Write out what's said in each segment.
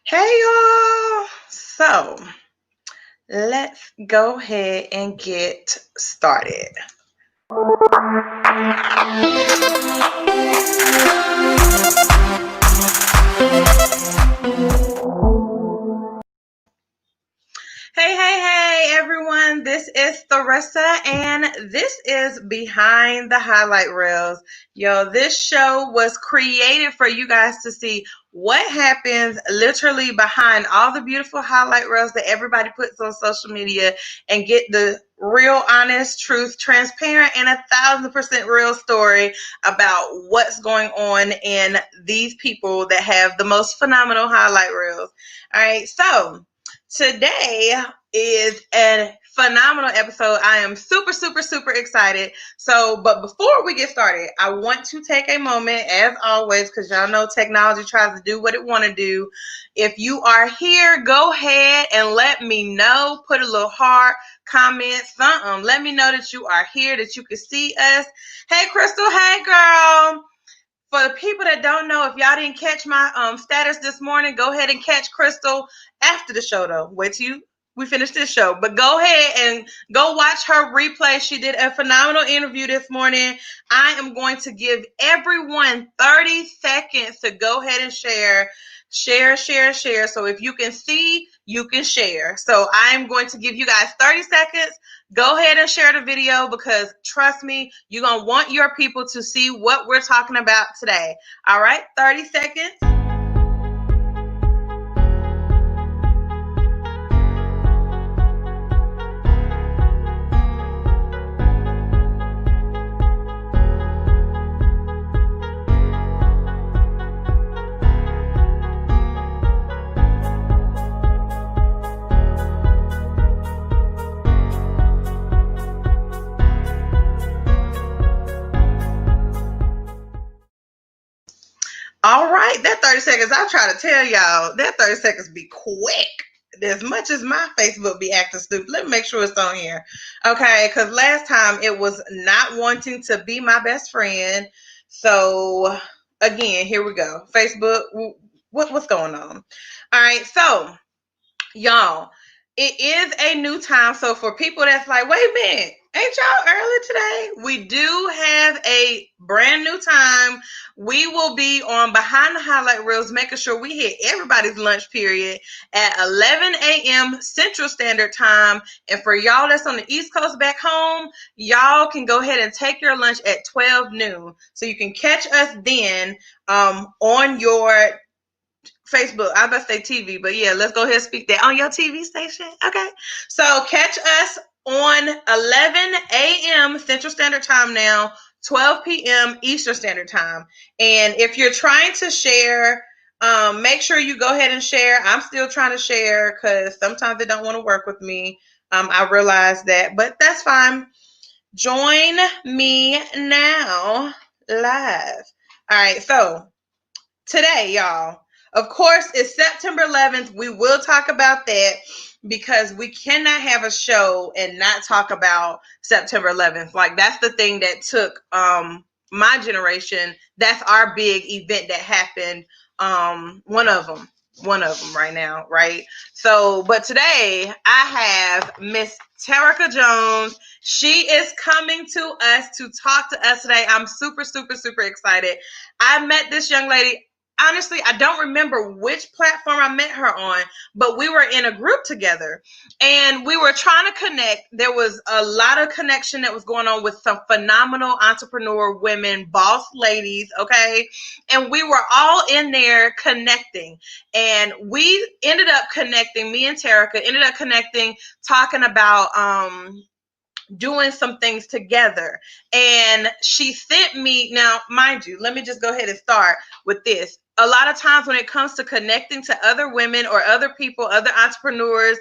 Hey y'all! So let's go ahead and get started. Hey, everyone. This is Theresa, and this is Behind the Highlight Reels. Yo, this show was created for you guys to see what happens literally behind all the beautiful highlight reels that everybody puts on social media and get the real, honest, truth, transparent, and 1,000% real story about what's going on in these people that have the most phenomenal highlight reels. All right, so today is a phenomenal episode. I am super excited. But before we get started, I want to take a moment, as always, because y'all know technology tries to do what it want to do. If you are here, go ahead and let me know. Put a little heart, comment, something. Let me know that you are here, that you can see us. Hey, Crystal. Hey, girl. For the people that don't know, if y'all didn't catch my status this morning, go ahead and catch Crystal after the show, though. Wait till we finish this show. But go ahead and go watch her replay. She did a phenomenal interview this morning. I am going to give everyone 30 seconds to go ahead and share. Share. So if you can see, you can share. So I'm going to give you guys 30 seconds. Go ahead and share the video because trust me, you're going to want your people to see what we're talking about today. All right, 30 seconds. All right, that 30 seconds, I'll try to tell y'all, that 30 seconds be quick. As much as my Facebook be acting stupid, let me make sure it's on here. Okay, because last time it was not wanting to be my best friend. So, again, here we go. Facebook, what's going on? All right, so, y'all, it is a new time. So for people that's like, wait a minute, ain't y'all early today? We do have a brand new time. We will be on Behind the Highlight Reels, making sure we hit everybody's lunch period at 11 a.m. Central Standard Time. And for y'all that's on the East Coast back home, y'all can go ahead and take your lunch at 12 noon. So you can catch us then on your Facebook. I about to say TV, but yeah, let's go ahead and speak that on your TV station. Okay. So catch us on 11 a.m. Central Standard Time now, 12 p.m. Eastern Standard Time. And if you're trying to share, make sure you go ahead and share. I'm still trying to share because sometimes they don't want to work with me. I realize that, but that's fine. Join me now live. All right. So today, y'all, of course, it's September 11th. We will talk about that because we cannot have a show and not talk about September 11th. Like, that's the thing that took my generation. That's our big event that happened. One of them right now, right? So, but today I have Miss Terricka Jones. She is coming to us to talk to us today. I'm super excited. I met this young lady. Honestly, I don't remember which platform I met her on, but we were in a group together and we were trying to connect. There was a lot of connection that was going on with some phenomenal entrepreneur women, boss ladies, okay? And we were all in there connecting. And we ended up connecting, me and Terricka ended up connecting, talking about doing some things together. And she sent me, now mind you, let me just go ahead and start with this. A lot of times when it comes to connecting to other women or other people, other entrepreneurs,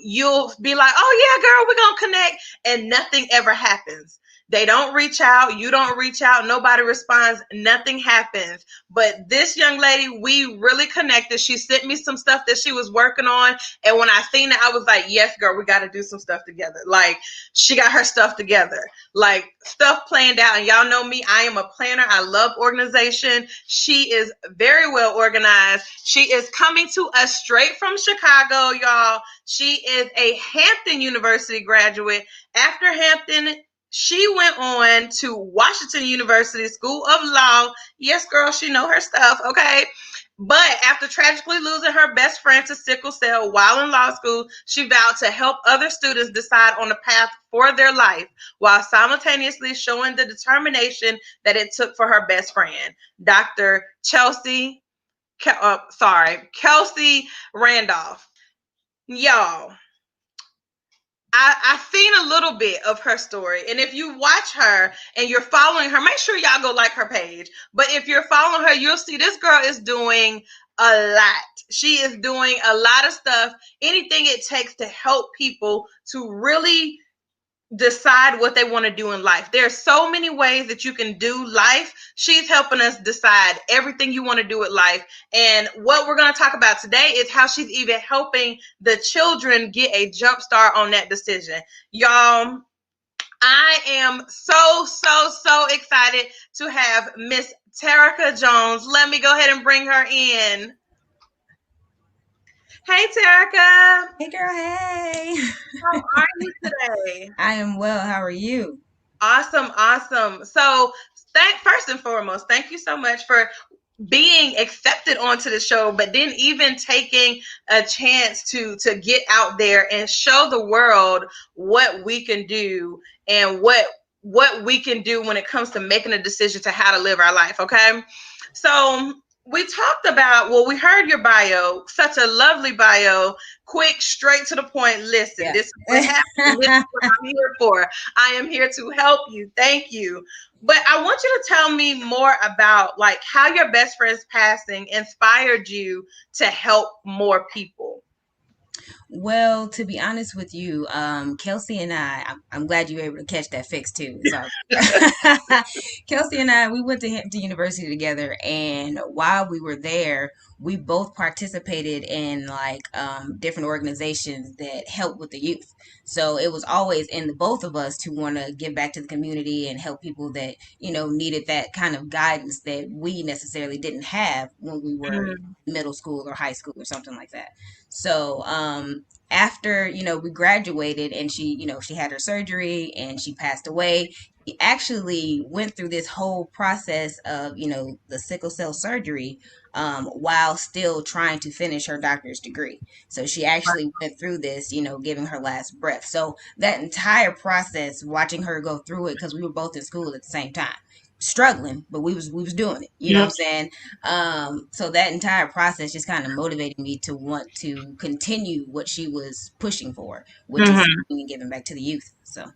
you'll be like, oh yeah, girl, we're gonna connect, and nothing ever happens. They don't reach out, you don't reach out, nobody responds, nothing happens. But this young lady, we really connected. She sent me some stuff that she was working on. And when I seen it, I was like, yes, girl, we got to do some stuff together. Like, she got her stuff together, like stuff planned out. And y'all know me, I am a planner. I love organization. She is very well organized. She is coming to us straight from Chicago, y'all. She is a Hampton University graduate. After Hampton, she went on to Washington University School of Law. Yes, girl, she know her stuff, okay? But after tragically losing her best friend to sickle cell while in law school, she vowed to help other students decide on a path for their life while simultaneously showing the determination that it took for her best friend, Dr. Kelsey Randolph. Y'all, I've seen a little bit of her story. And if you watch her and you're following her, make sure y'all go like her page. But if you're following her, you'll see this girl is doing a lot. She is doing a lot of stuff, anything it takes to help people to really decide what they want to do in life. There are so many ways that you can do life. She's helping us decide everything you want to do with life. And what we're going to talk about today is how she's even helping the children get a jump start on that decision. Y'all, I am so excited to have Miss Terricka Jones. Let me go ahead and bring her in. Hey, Terricka. Hey girl, hey. How are you today? I am well. How are you? Awesome, awesome. So, first and foremost, thank you so much for being accepted onto the show, but then even taking a chance to get out there and show the world what we can do and what we can do when it comes to making a decision to how to live our life. Okay, so we talked about, well, we heard your bio, such a lovely bio, quick, straight to the point. Listen, Yeah. this is what happened. This is what I'm here for. I am here to help you. Thank you. But I want you to tell me more about like how your best friend's passing inspired you to help more people. Well, to be honest with you, Kelsey and I'm glad you were able to catch that fix too. So, Kelsey and I, we went to Hampton University together, and while we were there, we both participated in like different organizations that help with the youth. So it was always in the both of us to want to give back to the community and help people that needed that kind of guidance that we necessarily didn't have when we were Mm, middle school or high school or something like that. So after we graduated and she had her surgery and she passed away, she actually went through this whole process of the sickle cell surgery while still trying to finish her doctor's degree. So she actually went through this, giving her last breath. So that entire process, watching her go through it, because we were both in school at the same time, struggling, but we was doing it. You know what I'm mm, saying? So that entire process just kind of motivated me to want to continue what she was pushing for, which is mhm. giving back to the youth. So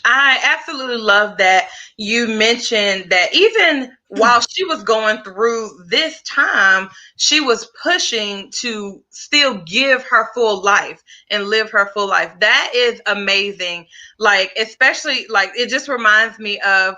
I absolutely love that you mentioned that even while she was going through this time, she was pushing to still give her full life and live her full life. That is amazing. Like, especially like it just reminds me of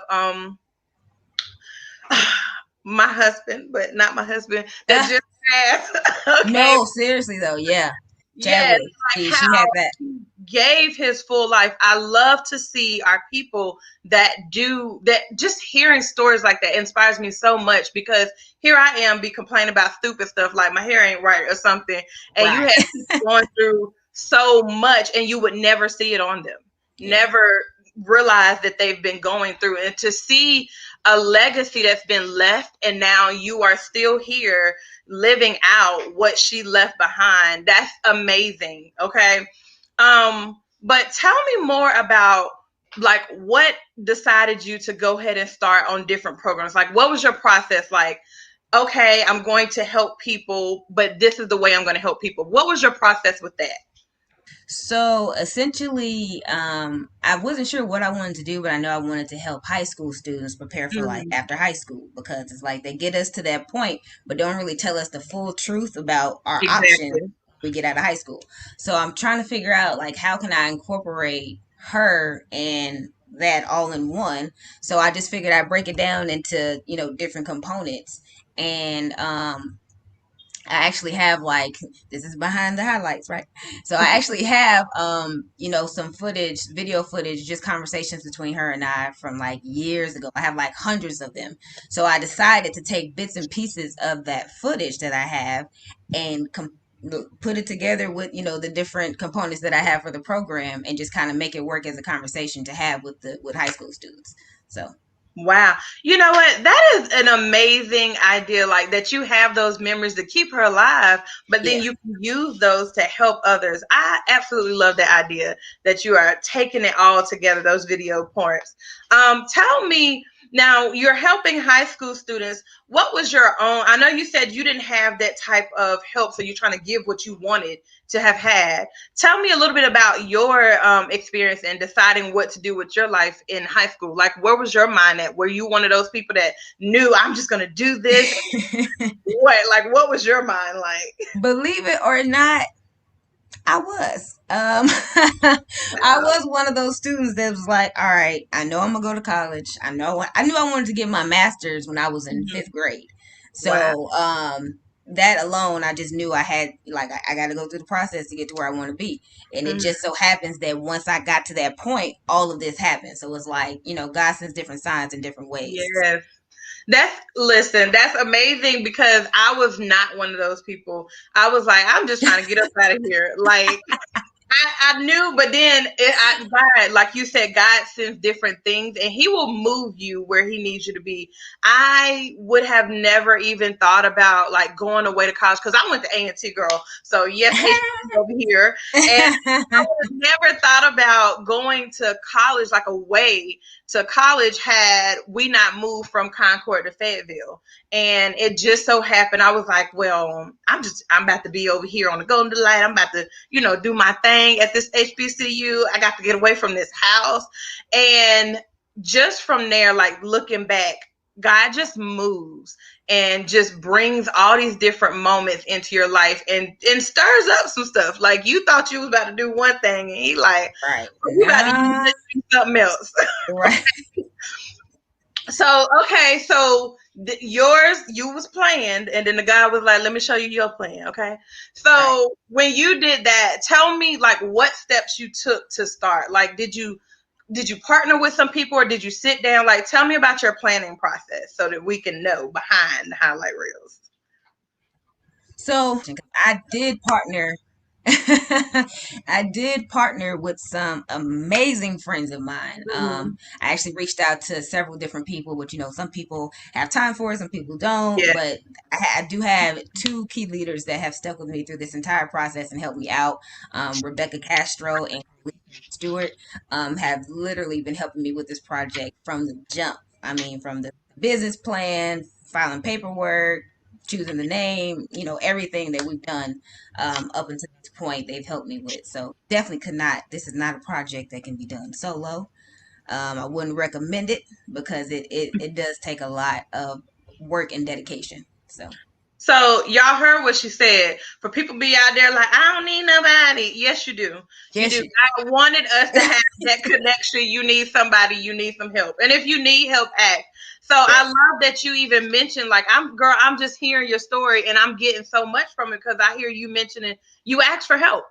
my husband, but not my husband that ah, just passed. Okay. no, seriously though, yeah, Yes, Chadwick, like she how had that. he gave his full life. I love to see our people that do that. Just hearing stories like that inspires me so much because here I am be complaining about stupid stuff like my hair ain't right or something, and you Right. have people going through so much, and you would never see it on them, Yeah. never realize that they've been going through, and to see a legacy that's been left, and now you are still here living out what she left behind. That's amazing. Okay. But tell me more about like what decided you to go ahead and start on different programs. Like what was your process like? Okay, I'm going to help people, but this is the way I'm going to help people. What was your process with that? So essentially, I wasn't sure what I wanted to do, but I know I wanted to help high school students prepare for life Mm, after high school because it's like they get us to that point, but don't really tell us the full truth about our options exactly. when we get out of high school. So I'm trying to figure out like how can I incorporate her and that all in one. So I just figured I'd break it down into, different components. And I actually have, like, this is behind the highlights, right? So I actually have some footage, video footage, just conversations between her and I from like years ago. I have like hundreds of them. So I decided to take bits and pieces of that footage that I have and put it together with, the different components that I have for the program, and just kind of make it work as a conversation to have with high school students. So Wow. You know what? That is an amazing idea, like that you have those memories to keep her alive, but then yeah. you can use those to help others. I absolutely love that idea that you are taking it all together, those video points. Tell me now, you're helping high school students. What was your own? I know you said you didn't have that type of help, so you're trying to give what you wanted to have had. Tell me a little bit about your experience in deciding what to do with your life in high school. Like, where was your mind at? Were you one of those people that knew I'm just going to do this? What, like, what was your mind like? Believe it or not, I was. I Wow. was one of those students that was like, all right, I know I'm gonna go to college. I knew I wanted to get my master's when I was in Mhm. fifth grade. Wow. So that alone, I just knew I had, like, I got to go through the process to get to where I want to be. And it Mhm. just so happens that once I got to that point, all of this happened. So it's like, God sends different signs in different ways. Yes. Listen, that's amazing because I was not one of those people. I was like, I'm just trying to get up out of here. Like, I knew, but then God, like you said, God sends different things and He will move you where He needs you to be. I would have never even thought about like going away to college because I went to A&T, girl. So, yes, HBC over here. And I would have never thought about going to college, like away to college, had we not moved from Concord to Fayetteville. And it just so happened, I was like, well, I'm about to be over here on the Golden Delight. I'm about to, do my thing at this HBCU. I got to get away from this house. And just from there, like looking back, God just moves and just brings all these different moments into your life and stirs up some stuff. Like you thought you was about to do one thing and He like, Right. oh, you about to use Nah. this to do something else. Right. So okay, so yours, you was planned, and then the guy was like, "Let me show you your plan." Okay, Right. so when you did that, tell me like what steps you took to start. Like, did you partner with some people, or did you sit down? Like, tell me about your planning process so that we can know behind the highlight reels. So I did partner. I did partner with some amazing friends of mine. Mm-hmm. I actually reached out to several different people, which, some people have time for it, some people don't. Yeah. But I do have two key leaders that have stuck with me through this entire process and helped me out. Rebecca Castro and Stewart have literally been helping me with this project from the jump. I mean, from the business plan, filing paperwork, choosing the name, everything that we've done up until this point, they've helped me with. So definitely could not. This is not a project that can be done solo. I wouldn't recommend it because it does take a lot of work and dedication. So So y'all heard what she said. For people be out there like, I don't need nobody. Yes, you do. You yes, do. you. God wanted us to have that connection. You need somebody. You need some help. And if you need help, act. So I Yes, love that you even mentioned like, I'm just hearing your story and I'm getting so much from it because I hear you mentioning you asked for help.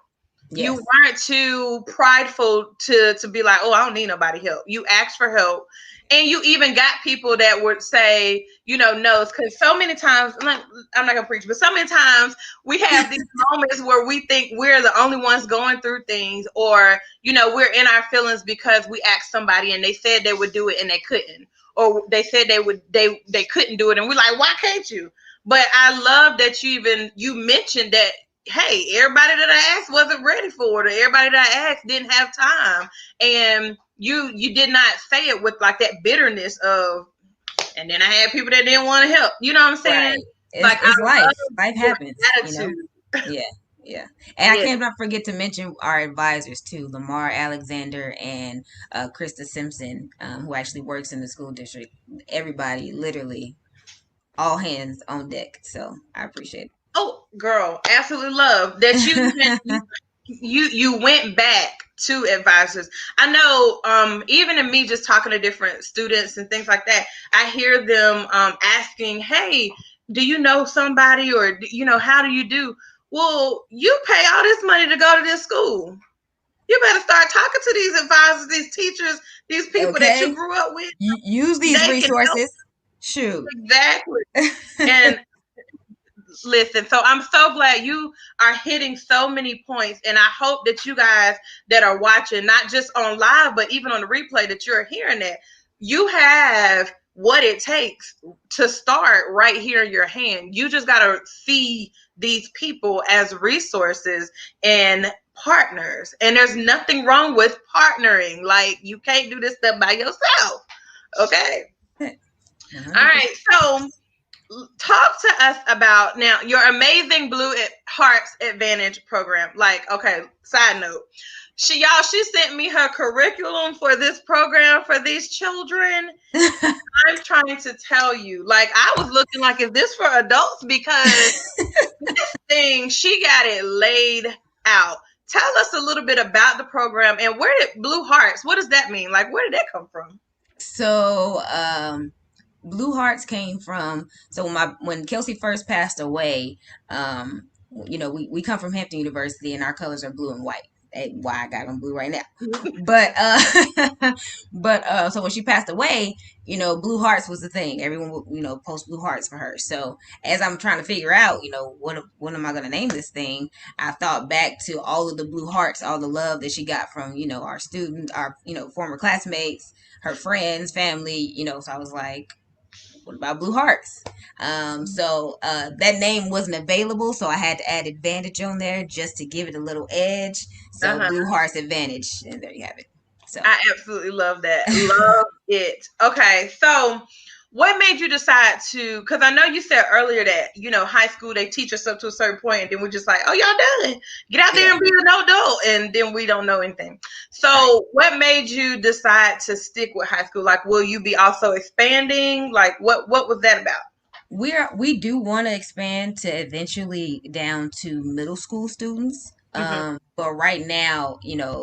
You yes, weren't too prideful to be like, oh, I don't need nobody help. You asked for help. And you even got people that would say, no, because so many times, I'm not gonna preach, but so many times we have these moments where we think we're the only ones going through things, or we're in our feelings because we asked somebody and they said they would do it and they couldn't, or they said they couldn't do it, and we're like, why can't you? But I love that you mentioned that, hey, everybody that I asked wasn't ready for it, or everybody that I asked didn't have time, and you did not say it with like that bitterness of, and then I had people that didn't want to help. You know what I'm saying? right. Like, It's I life. love Life your happens. attitude. Yeah, yeah. And I Yeah. can't not forget to mention our advisors too, Lamar Alexander and Krista Simpson, who actually works in the school district. Everybody, literally, all hands on deck. So I appreciate Oh, girl, absolutely love that you it. went back. to advisors. I know, even in me just talking to different students and things like that, I hear them asking, "Hey, do you know somebody, or how do you do?" Well, you pay all this money to go to this school. You better start talking to these advisors, these teachers, these people that you Okay, grew up with. use these They can help. resources. Shoot. Exactly. And listen, so I'm so glad you are hitting so many points, and I hope that you guys that are watching, not just on live, but even on the replay, that you're hearing that you have what it takes to start right here in your hand. You just got to see these people as resources and partners, and there's nothing wrong with partnering. Like, you can't do this stuff by yourself. Okay. All 100%. right, so talk to us about now your amazing Blue Hearts Advantage program. Like, okay, side note, she sent me her curriculum for this program for these children. I'm trying to tell you, like, I was looking like, is this for adults? Because this thing, she got it laid out. Tell us a little bit about the program, and where did Blue Hearts, what does that mean? Like, where did that come from? So, Blue Hearts came from, so when Kelsey first passed away, we come from Hampton University and our colors are blue and white. Why I got on blue right now. But so when she passed away, Blue Hearts was the thing. Everyone would, post Blue Hearts for her. So as I'm trying to figure out, what am I gonna name this thing? I thought back to all of the Blue Hearts, all the love that she got from, our students, our, former classmates, her friends, family, so I was like, what about Blue Hearts? That name wasn't available, so I had to add Advantage on there just to give it a little edge. So Uh-huh. Blue Hearts Advantage, and there you have it. So I absolutely love that. Love it. Okay, so what made you decide to? Because I know you said earlier that high school they teach us up to a certain point, and then we're just like, oh, y'all done. Get out there yeah, and be an adult, and then we don't know anything. right. So, what made you decide to stick with high school? Like, will you be also expanding? Like, what was that about? We do want to expand to eventually down to middle school students. Mm-hmm. But right now,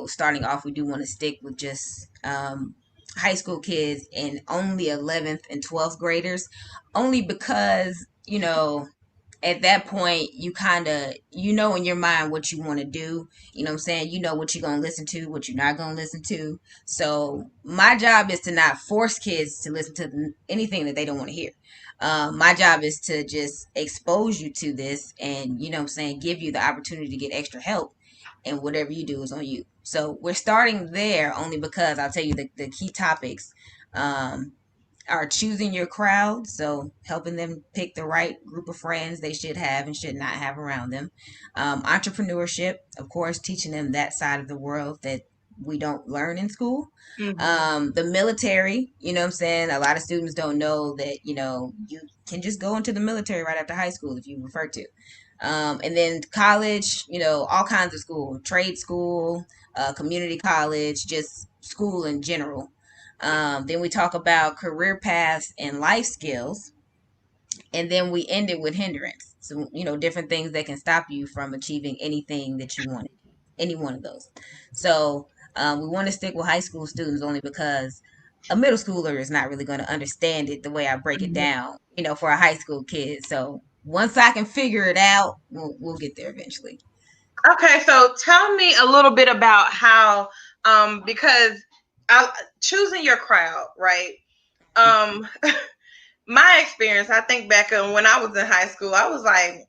starting off, we do want to stick with just high school kids and only 11th and 12th graders, only because at that point you kind of in your mind what you want to do, what I'm saying, what you're going to listen to, what you're not going to listen to. So my job is to not force kids to listen to anything that they don't want to hear. My job is to just expose you to this and what I'm saying, give you the opportunity to get extra help, and whatever you do is on you. So we're starting there only because I'll tell you the key topics um, are choosing your crowd, so helping them pick the right group of friends they should have and should not have around them. Entrepreneurship, of course, teaching them that side of the world that we don't learn in school. Mm-hmm. The military, what I'm saying, a lot of students don't know that you can just go into the military right after high school if you prefer to. And then college, all kinds of school, trade school, community college, just school in general. Then we talk about career paths and life skills. And then we end it with hindrance. So, different things that can stop you from achieving anything that you wanted, any one of those. So, we want to stick with high school students only because a middle schooler is not really going to understand it the way I break it down, for a high school kid. So, once I can figure it out, we'll get there eventually. Okay, so tell me a little bit about how, because choosing your crowd, right? Um, my experience, I think back on when I was in high school, I was like,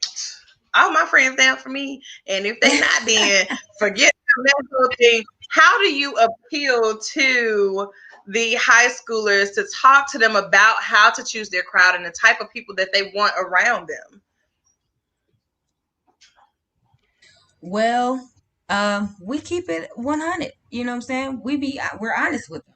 all my friends down for me, and if they not, then forget them, that whole thing. How do you appeal to the high schoolers to talk to them about how to choose their crowd and the type of people that they want around them? Well, we keep it 100. You know what I'm saying? We're honest with them.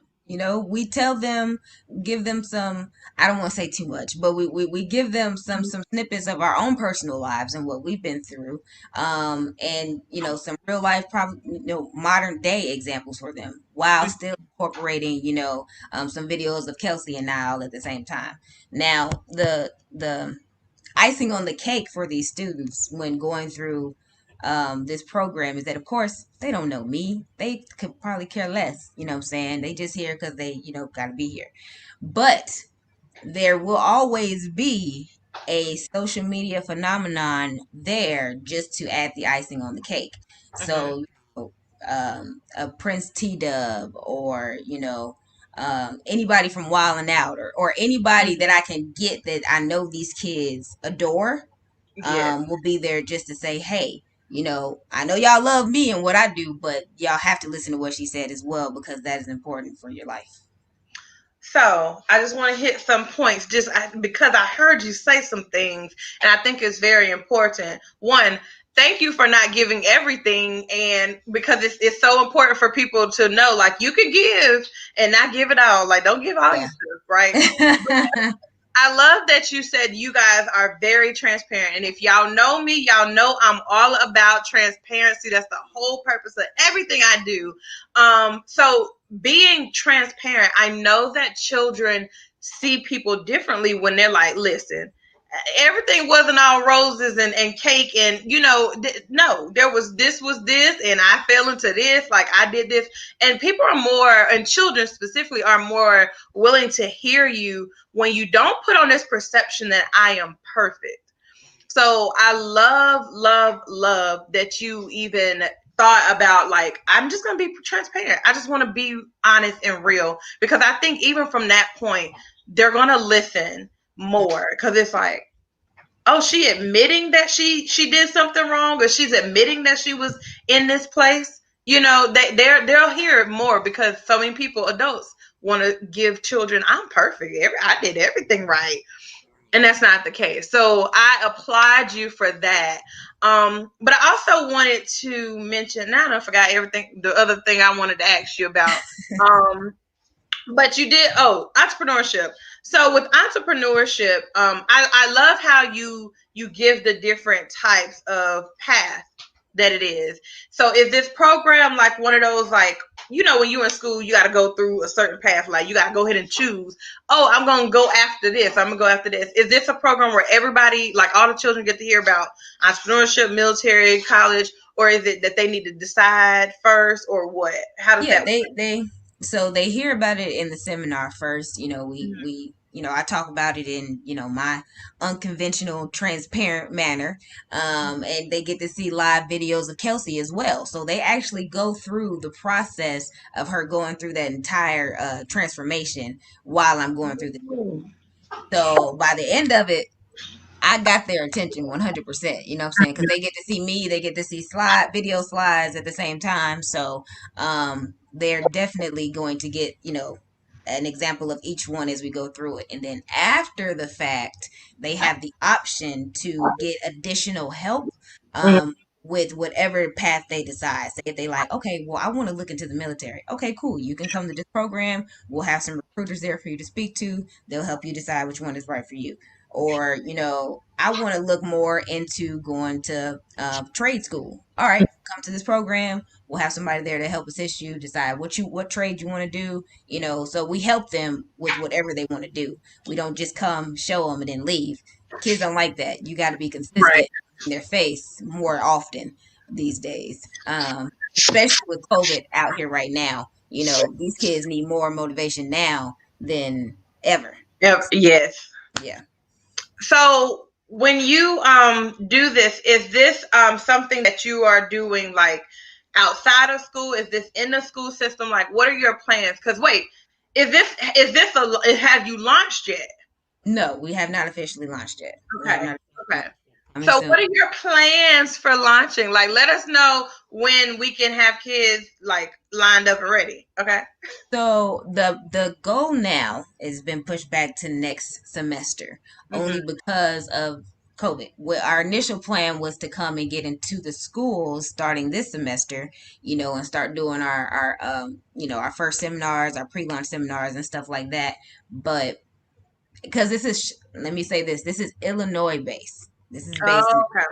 We tell them, give them some. I don't want to say too much, but we give them some snippets of our own personal lives and what we've been through, and some real life, probably modern day examples for them, while still incorporating some videos of Kelsey and Niall at the same time. Now the icing on the cake for these students when going through this program is that, of course, they don't know me. They could probably care less. You know what I'm saying? They just here because they, got to be here. But there will always be a social media phenomenon there just to add the icing on the cake. Hmm. So, a Prince T Dub, or anybody from Wild and Out, or anybody that I can get that I know these kids adore, Yes. will be there just to say, hey, I know y'all love me and what I do, but y'all have to listen to what she said as well, because that is important for your life. So I just want to hit some points because I heard you say some things, and I think it's very important. One, thank you for not giving everything, and because it's so important for people to know, like, you can give and not give it all. Like, don't give all your Yeah. stuff, right? I love that you said you guys are very transparent. And if y'all know me, y'all know I'm all about transparency. That's the whole purpose of everything I do. So being transparent, I know that children see people differently when they're like, listen, everything wasn't all roses and cake, and no, was this, and I fell into this, like I did this. And people are more, and children specifically are more willing to hear you when you don't put on this perception that I am perfect. So I love, love, love that you even thought about, like, I'm just gonna be transparent. I just want to be honest and real, because I think even from that point, they're gonna listen more, because it's like, oh, she admitting that she did something wrong, or she's admitting that she was in this place. They'll hear it more, because so many people, adults, want to give children, I'm perfect, I did everything right, and that's not the case. So I applaud you for that. But I also wanted to mention, now I forgot everything, the other thing I wanted to ask you about. um but you did, oh, entrepreneurship. So with entrepreneurship, I love how you give the different types of path that it is. So is this program like one of those, like, when you're in school, you got to go through a certain path, like you got to go ahead and choose, oh, I'm going to go after this, I'm going to go after this. Is this a program where everybody, like all the children, get to hear about entrepreneurship, military, college, or is it that they need to decide first, or what? How does Yeah, that they so they hear about it in the seminar first. We I talk about it in, my unconventional, transparent manner. And they get to see live videos of Kelsey as well. So they actually go through the process of her going through that entire transformation while I'm going through the. work? So by the end of it, I got their attention 100%. You know what I'm saying? Because they get to see me, they get to see video slides at the same time. So they're definitely going to get, an example of each one as we go through it. And then after the fact, they have the option to get additional help with whatever path they decide. Say if they like, okay, well, I want to look into the military. Okay, cool. You can come to this program. We'll have some recruiters there for you to speak to. They'll help you decide which one is right for you. Or, I want to look more into going to trade school. All right, come to this program. We'll have somebody there to help assist you decide what trade you want to do. So we help them with whatever they want to do. We don't just come, show them, and then leave. Kids don't like that. You got to be Right. consistent in their face more often these days, especially with COVID out here right now. These kids need more motivation now than ever. Yep. Yes. Yeah. So when you do this, is this something that you are doing, like, outside of school? Is this in the school system? Like, what are your plans? Because wait, is this have you launched yet? No, we have not officially launched yet. We have Okay. not Okay. coming So soon. what are your plans for launching? Like, let us know when we can have kids, like, lined up and ready. Okay. So the goal now has been pushed back to next semester only Mm-hmm. because of COVID. Our initial plan was to come and get into the schools starting this semester, and start doing our first seminars, our pre-launch seminars and stuff like that. But because let me say this is Illinois based. This is based in, Oh, okay.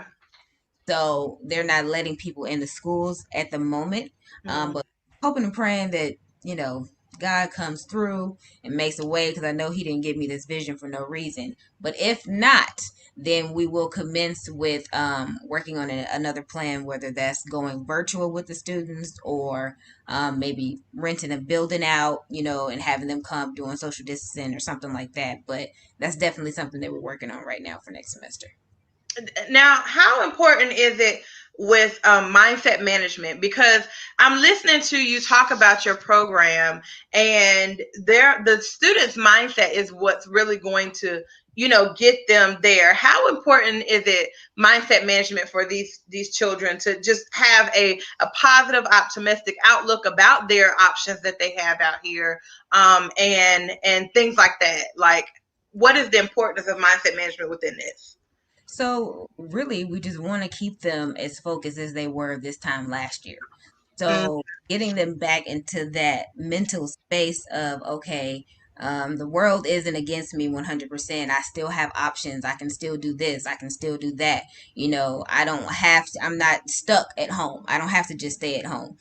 so they're not letting people in the schools at the moment. Mm-hmm. But hoping and praying that, you know, God comes through and makes a way, because I know He didn't give me this vision for no reason. But if not, then we will commence with working on another plan, whether that's going virtual with the students or maybe renting a building out, and having them come doing social distancing or something like that. But that's definitely something that we're working on right now for next semester. Now, how important is it with mindset management? Because I'm listening to you talk about your program, and the students' mindset is what's really going to, get them there. How important is it mindset management for these children to just have a positive, optimistic outlook about their options that they have out here, and things like that? Like, what is the importance of mindset management within this? So really, we just want to keep them as focused as they were this time last year. Mm, So getting them back into that mental space of, okay, the world isn't against me 100%. I still have options. I can still do this. I can still do that. I don't have to, I'm not stuck at home. I don't have to just stay at home,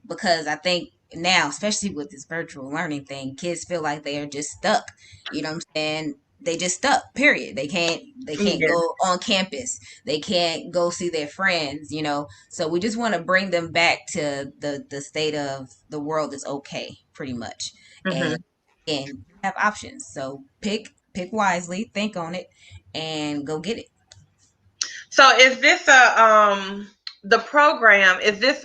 because I think now, especially with this virtual learning thing, kids feel like they are just stuck. You know what I'm saying? They just stuck, period. They can't yeah. go on campus. They can't go see their friends, so we just want to bring them back to the state of the world is okay, pretty much. Hmm. And have options. So pick wisely, think on it, and go get it. So is this a the program, is this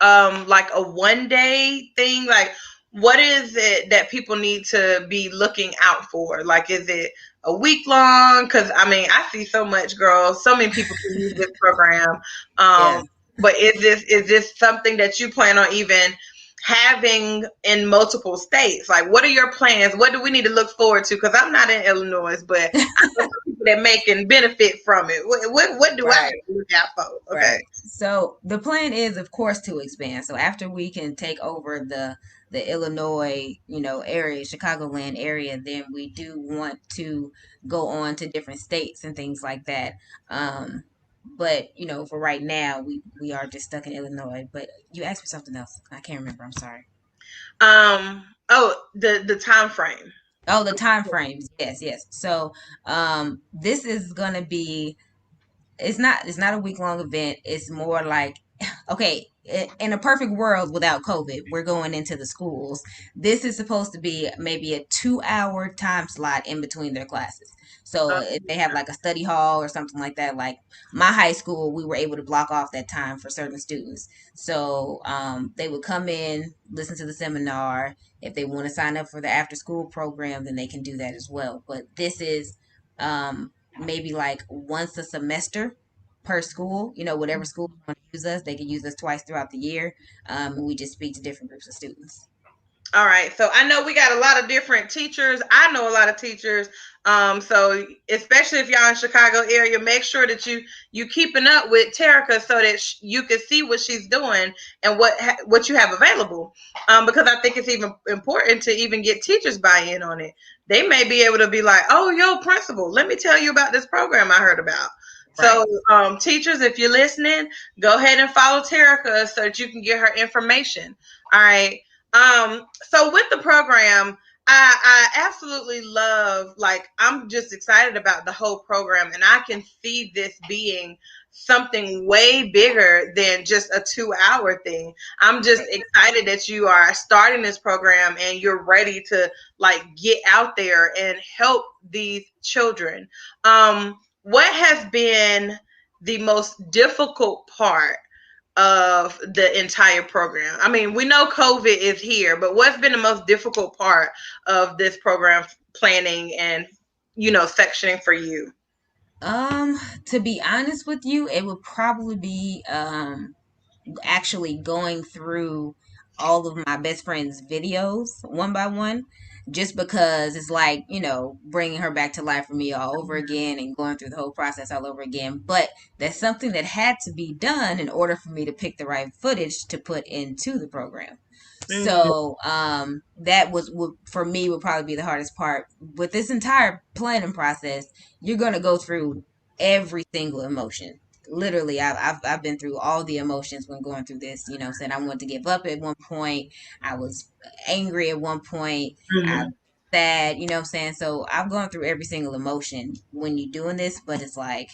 like a 1 day thing? Like, what is it that people need to be looking out for? Like, is it a week long? Because I mean, I see so much, girls. So many people can use this program. Yeah. But is this something that you plan on even having in multiple states? Like, what are your plans? What do we need to look forward to? Because I'm not in Illinois, but I know some people that may can benefit from it. What do I have Right. to look out for? Okay. Right. So the plan is, of course, to expand. So after we can take over the Illinois, area, Chicagoland area, then we do want to go on to different states and things like that. But for right now, we are just stuck in Illinois. But you asked me something else. I can't remember. I'm sorry. The time frame. Oh, the time frames. Yes, yes. So this is gonna be, it's not a week long event. It's more like, okay, in a perfect world without COVID, we're going into the schools. This is supposed to be maybe a 2 hour time slot in between their classes. So if they have like a study hall or something like that, like my high school, we were able to block off that time for certain students. So they would come in, listen to the seminar. If they want to sign up for the after school program, then they can do that as well. But this is maybe like once a semester per school. Whatever school want to use us, they can use us twice throughout the year. And we just speak to different groups of students. All right. So I know we got a lot of different teachers. I know a lot of teachers. So especially if y'all in Chicago area, make sure that you keeping up with Terricka so that you can see what she's doing and what you have available. Because I think it's even important to even get teachers buy in on it. They may be able to be like, "Oh, yo, principal, let me tell you about this program I heard about." Right. So, teachers, if you're listening, go ahead and follow Terricka so that you can get her information. All right. So with the program, I absolutely love, like, I'm just excited about the whole program, and I can see this being something way bigger than just a 2 hour thing. I'm just excited that you are starting this program and you're ready to like get out there and help these children. What has been the most difficult part of the entire program? I mean, we know COVID is here, but what's been the most difficult part of this program planning and sectioning for you? Um, to be honest with you, it would probably be actually going through all of my best friend's videos one by one, just because it's like, bringing her back to life for me all over again and going through the whole process all over again. But that's something that had to be done in order for me to pick the right footage to put into the program. Mm-hmm. So that would for me would probably be the hardest part with this entire planning process. You're going to go through every single emotion, literally, I've been through all the emotions when going through this. You know, said I wanted to give up at one point. I was angry at one point. I Mhm. sad. You know what I'm saying? So I've gone through every single emotion when you're doing this, but it's like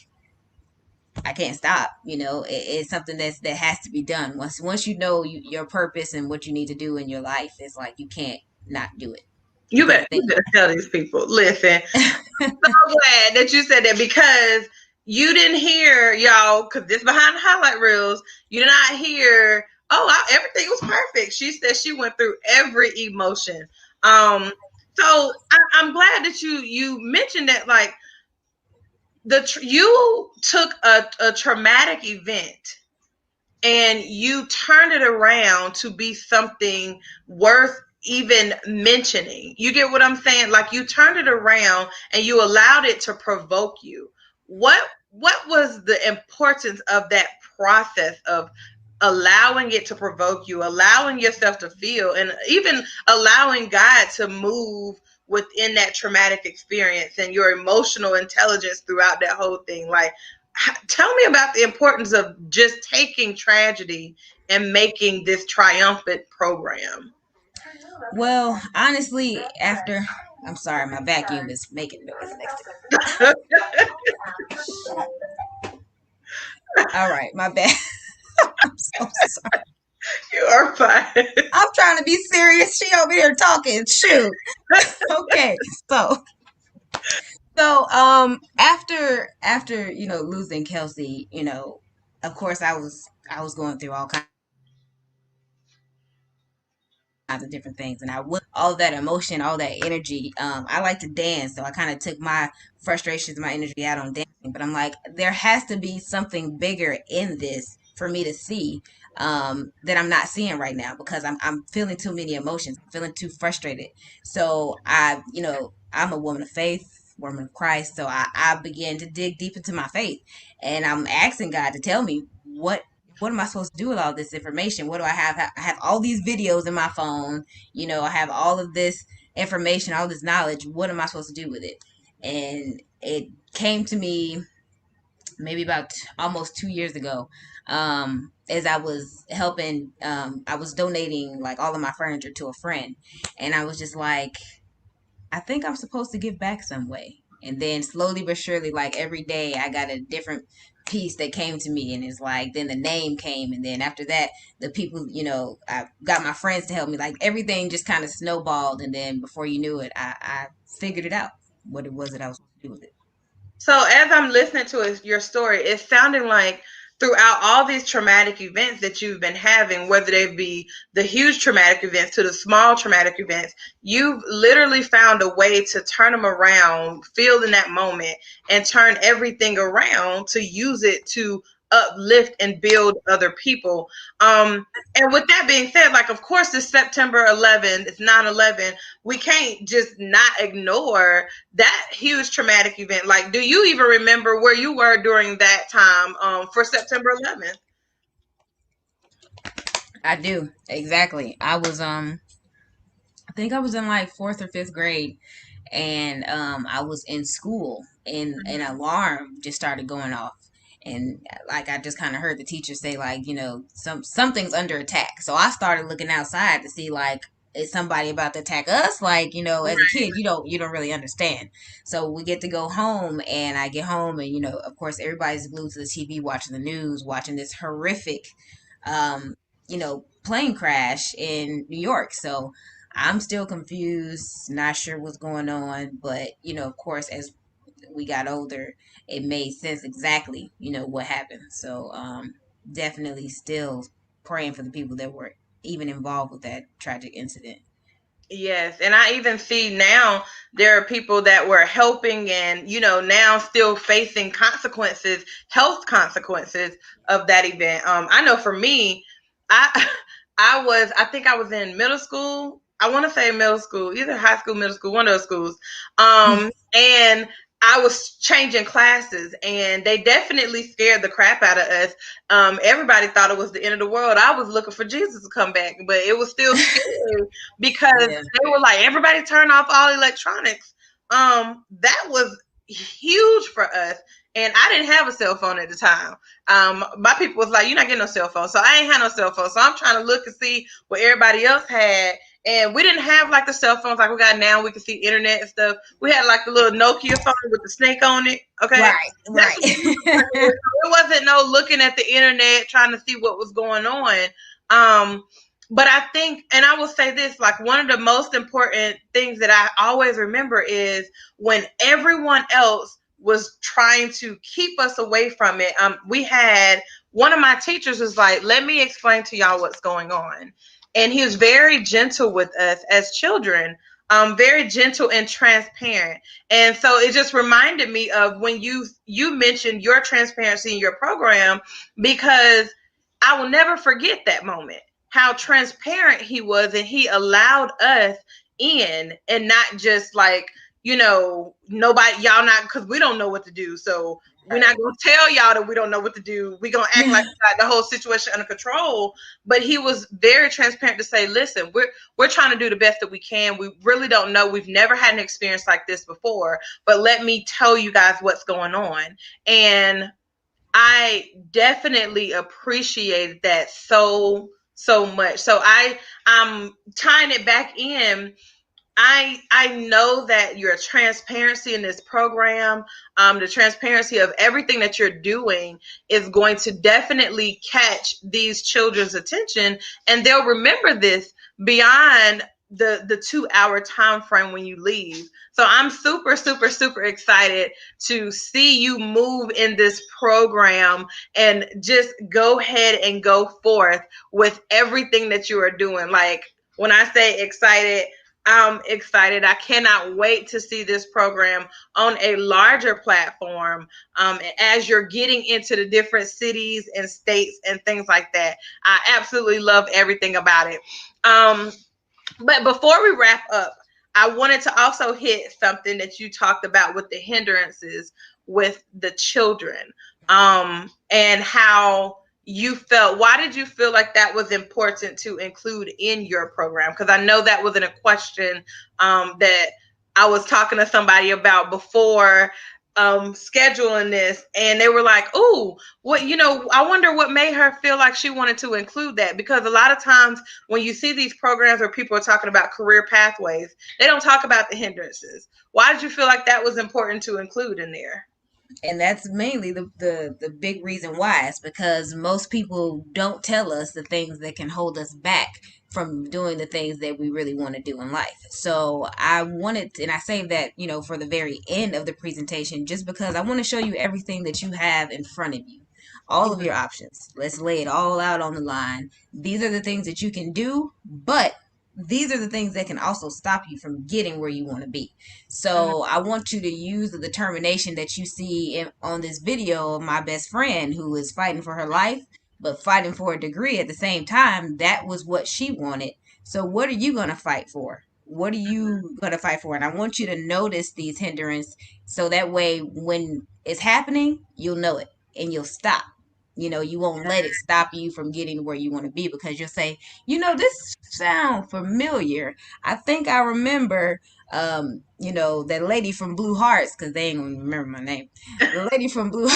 I can't stop. You know, it's something that has to be done. Once you know your purpose and what you need to do in your life, it's like you can't not do it because I think. You better tell these people. Listen, so glad that you said that because you didn't hear y'all because this behind the highlight reels. You did not hear. Oh, everything was perfect. She said she went through every emotion. Um, so I'm glad that you mentioned that. Like you took a traumatic event and you turned it around to be something worth even mentioning. You get what I'm saying? Like you turned it around and you allowed it to provoke you. What was the importance of that process of allowing it to provoke you, allowing yourself to feel, and even allowing God to move within that traumatic experience and your emotional intelligence throughout that whole thing? Like, tell me about the importance of just taking tragedy and making this triumphant program. Well, honestly, after I'm sorry, my vacuum is making noise next to me. All right, my bad. I'm so sorry. You are fine. I'm trying to be serious. She over here talking. Shoot. Okay. After losing Kelsey, of course I was going through all kinds of different things, and I would all that emotion, all that energy. I like to dance, so I kind of took my frustrations, my energy out on dancing. But I'm like, there has to be something bigger in this for me to see, that I'm not seeing right now, because I'm feeling too many emotions. I'm feeling too frustrated. So I'm a woman of faith, woman of Christ. So I began to dig deep into my faith, and I'm asking God to tell me what am I supposed to do with all this information? What do I have? I have all these videos in my phone. I have all of this information, all this knowledge. What am I supposed to do with it? And it came to me maybe about almost 2 years ago, as I was helping. I was donating like all of my furniture to a friend, and I was just like, I think I'm supposed to give back some way. And then slowly but surely, like every day, I got a different piece that came to me. And it's like, then the name came. And then after that, the people, I got my friends to help me. Like everything just kind of snowballed. And then before you knew it, I figured it out, what it was that I was supposed to do with it. So as I'm listening to your story, it's sounding like throughout all these traumatic events that you've been having, whether they be the huge traumatic events to the small traumatic events, you've literally found a way to turn them around, feel in that moment, and turn everything around to use it to uplift and build other people. And with that being said, like, of course, this September 11th, it's 9/11. We can't just not ignore that huge traumatic event. Like, do you even remember where you were during that time, for September 11th? I do. Exactly. I think I was in like fourth or fifth grade, and I was in school, and an alarm just started going off, and like I just kind of heard the teacher say, like, something's under attack. So I started looking outside to see, like, is somebody about to attack us? Like, as a kid, you don't really understand. So we get to go home, and I get home, and of course everybody's glued to the TV watching the news, watching this horrific, um, plane crash in New York. So I'm still confused, not sure what's going on, but of course, as we got older, it made sense exactly, what happened. So definitely still praying for the people that were even involved with that tragic incident. Yes, and I even see now there are people that were helping and now still facing consequences, health consequences of that event. I know for me, I I think I was in middle school. I want to say middle school, either high school, middle school, one of those schools. And I was changing classes, and they definitely scared the crap out of us. Everybody thought it was the end of the world. I was looking for Jesus to come back, but it was still scary because Yeah. they were like, everybody turn off all electronics. That was huge for us. and I didn't have a cell phone at the time. My people was like, "You're not getting no cell phone," so I ain't had no cell phone. So I'm trying to look and see what everybody else had, and we didn't have like the cell phones like we got now. We can see internet and stuff. We had like the little Nokia phone with the snake on it. Okay, Right, that's right. what we were playing with. So it wasn't no looking at the internet trying to see what was going on. But I think, and I will say this, like one of the most important things that I always remember is when everyone else was trying to keep us away from it. We had one of my teachers was like, "Let me explain to y'all what's going on," and he was very gentle with us as children. Very gentle and transparent, and so it just reminded me of when you mentioned your transparency in your program, because I will never forget that moment. How transparent he was, and he allowed us in, and not just like, nobody, y'all not, because we don't know what to do. So we're not Right. gonna tell y'all that we don't know what to do. We're gonna act like we got the whole situation under control. But he was very transparent to say, listen, we're trying to do the best that we can. We really don't know. We've never had an experience like this before, but let me tell you guys what's going on. And I definitely appreciated that so much. So I'm tying it back in. I know that your transparency in this program, the transparency of everything that you're doing, is going to definitely catch these children's attention, and they'll remember this beyond the 2 hour time frame when you leave. So I'm super super super excited to see you move in this program and just go ahead and go forth with everything that you are doing. Like, when I say excited, I'm excited. I cannot wait to see this program on a larger platform, as you're getting into the different cities and states and things like that. I absolutely love everything about it. But before we wrap up, I wanted to also hit something that you talked about with the hindrances with the children, and how you felt. Why did you feel like that was important to include in your program? Because I know that wasn't a question that I was talking to somebody about before scheduling this, and they were like, "Oh, what, I wonder what made her feel like she wanted to include that." Because a lot of times when you see these programs where people are talking about career pathways, they don't talk about the hindrances. Why did you feel like that was important to include in there? And that's mainly the big reason why. It's because most people don't tell us the things that can hold us back from doing the things that we really want to do in life. So I wanted, and I saved that, for the very end of the presentation, just because I want to show you everything that you have in front of you, all of your options. Let's lay it all out on the line. These are the things that you can do, but these are the things that can also stop you from getting where you want to be. Mhm. So I want you to use the determination that you see on this video of my best friend who is fighting for her life, but fighting for a degree at the same time. That was what she wanted. So what are you going to fight for? What are you going to fight for? And I want you to notice these hindrances so that way when it's happening, you'll know it and you'll stop. You won't let it stop you from getting where you want to be, because you'll say, this sound familiar. I think I remember that lady from Blue Hearts, because they ain't gonna remember my name. The lady from Blue,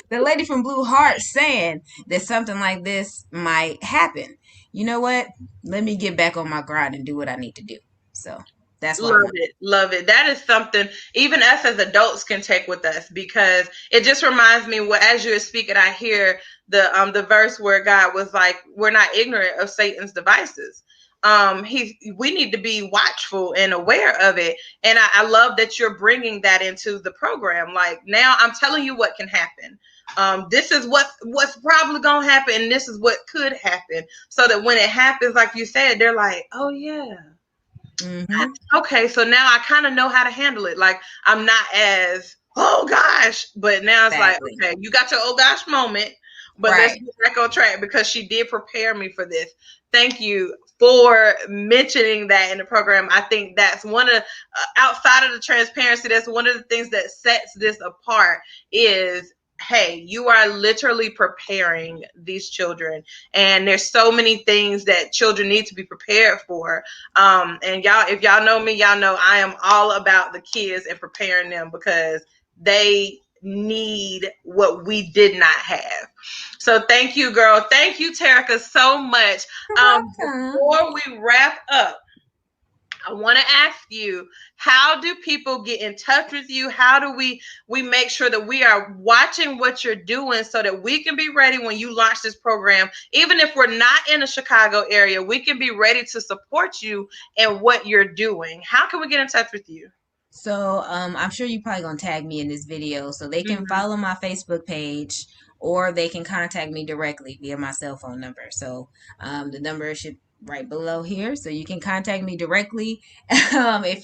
the lady from Blue Hearts saying that something like this might happen. You know what? Let me get back on my grind and do what I need to do. So that's what I Love want. it. Love it. That is something even us as adults can take with us, because it just reminds me, what, as you're speaking, I hear the verse where God was like, we're not ignorant of Satan's devices. We need to be watchful and aware of it. And I love that you're bringing that into the program. Like, now I'm telling you what can happen. This is what's probably gonna happen, and this is what could happen, so that when it happens, like you said, they're like, oh yeah, Mm-hmm. okay, so now I kind of know how to handle it. Like, I'm not as, oh gosh, but now it's like, Exactly. okay, you got your oh gosh moment, but let's Right. get back on track, because she did prepare me for this. Thank you for mentioning that in the program. I think that's one of, outside of the transparency, that's one of the things that sets this apart is, hey, you are literally preparing these children, and there's so many things that children need to be prepared for. And y'all, if y'all know me, y'all know I am all about the kids and preparing them, because they need what we did not have. So thank you, girl. Thank you, Terricka, so much. You're welcome. Before we wrap up, I want to ask you, how do people get in touch with you? How do we make sure that we are watching what you're doing so that we can be ready when you launch this program? Even if we're not in the Chicago area, we can be ready to support you in what you're doing. How can we get in touch with you? So I'm sure you're probably gonna tag me in this video, so they can Mhm. follow my Facebook page, or they can contact me directly via my cell phone number. So the number should right below here, so you can contact me directly. If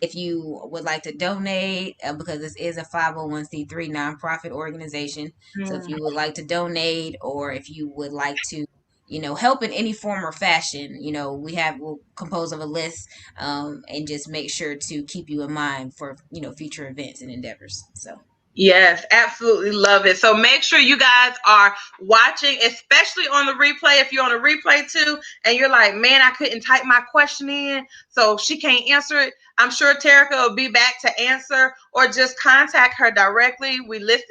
if you would like to donate, because this is a 501c3 nonprofit organization. So if Mm. you would like to donate, or if you would like to help in any form or fashion, we'll compose of a list, and just make sure to keep you in mind for future events and endeavors. So Yes, absolutely love it. So make sure you guys are watching, especially on the replay. If you're on a replay too, and you're like, man, I couldn't type my question in, so she can't answer it. I'm sure Terricka will be back to answer, or just contact her directly.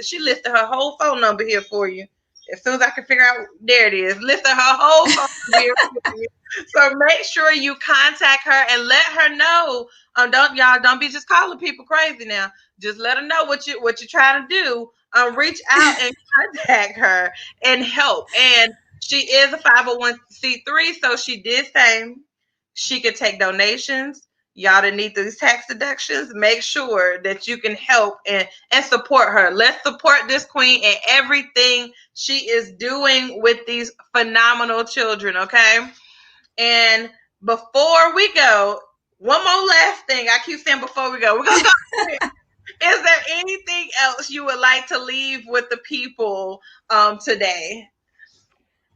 She listed her whole phone number here for you. As soon as I can figure out, there it is. Listed her whole phone number here for you. So make sure you contact her and let her know. Don't be just calling people crazy now. Just let her know what you're trying to do. Reach out and contact her and help. And she is a 501c3, so she did say she could take donations. Y'all that need these tax deductions, make sure that you can help and support her. Let's support this queen and everything she is doing with these phenomenal children, okay? And before we go, one more last thing. I keep saying before we go, we're gonna go. Is there anything else you would like to leave with the people today?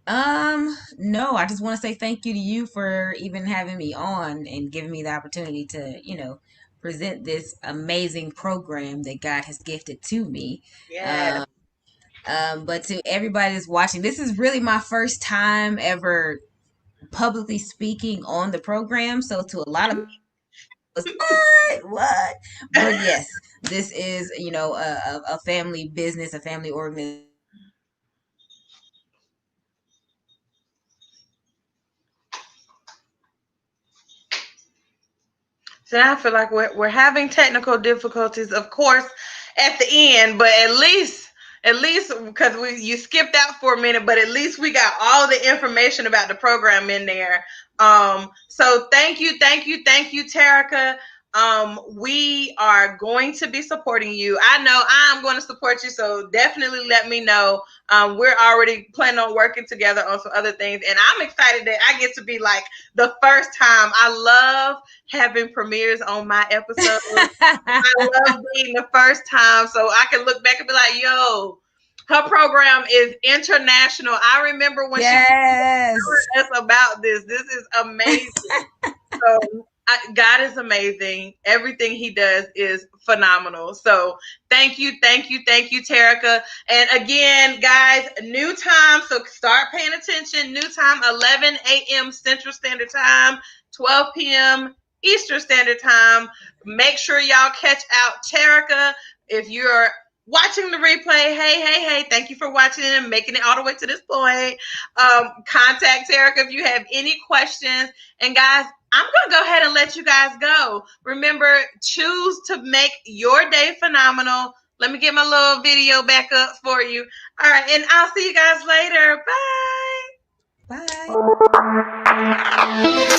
No, I just want to say thank you to you for even having me on and giving me the opportunity to, present this amazing program that God has gifted to me. Yes. Um, but to everybody that's watching, this is really my first time ever publicly speaking on the program. So to a lot of us, what? But yes, this is, a family business, a family organization. So I feel like we're having technical difficulties, of course, at the end, but at least because you skipped out for a minute, but at least we got all the information about the program in there. So thank you, thank you, Terricka. We are going to be supporting you. I know I'm going to support you, so definitely let me know. We're already planning on working together on some other things, and I'm excited that I get to be like the first time. I love having premieres on my episodes. I love being the first time, so I can look back and be like, yo, her program is international. I remember when she was Yes. telling us about this. This is amazing. So God is amazing. Everything he does is phenomenal. So thank you, thank you, thank you, Terricka. And again, guys, new time. So start paying attention. New time, 11 a.m. Central Standard Time, 12 p.m. Eastern Standard Time. Make sure y'all catch out Terricka. If you're watching the replay, hey, thank you for watching and making it all the way to this point. Contact Terricka if you have any questions. And guys, I'm going to go ahead and let you guys go. Remember, choose to make your day phenomenal. Let me get my little video back up for you. All right, and I'll see you guys later. Bye. Bye.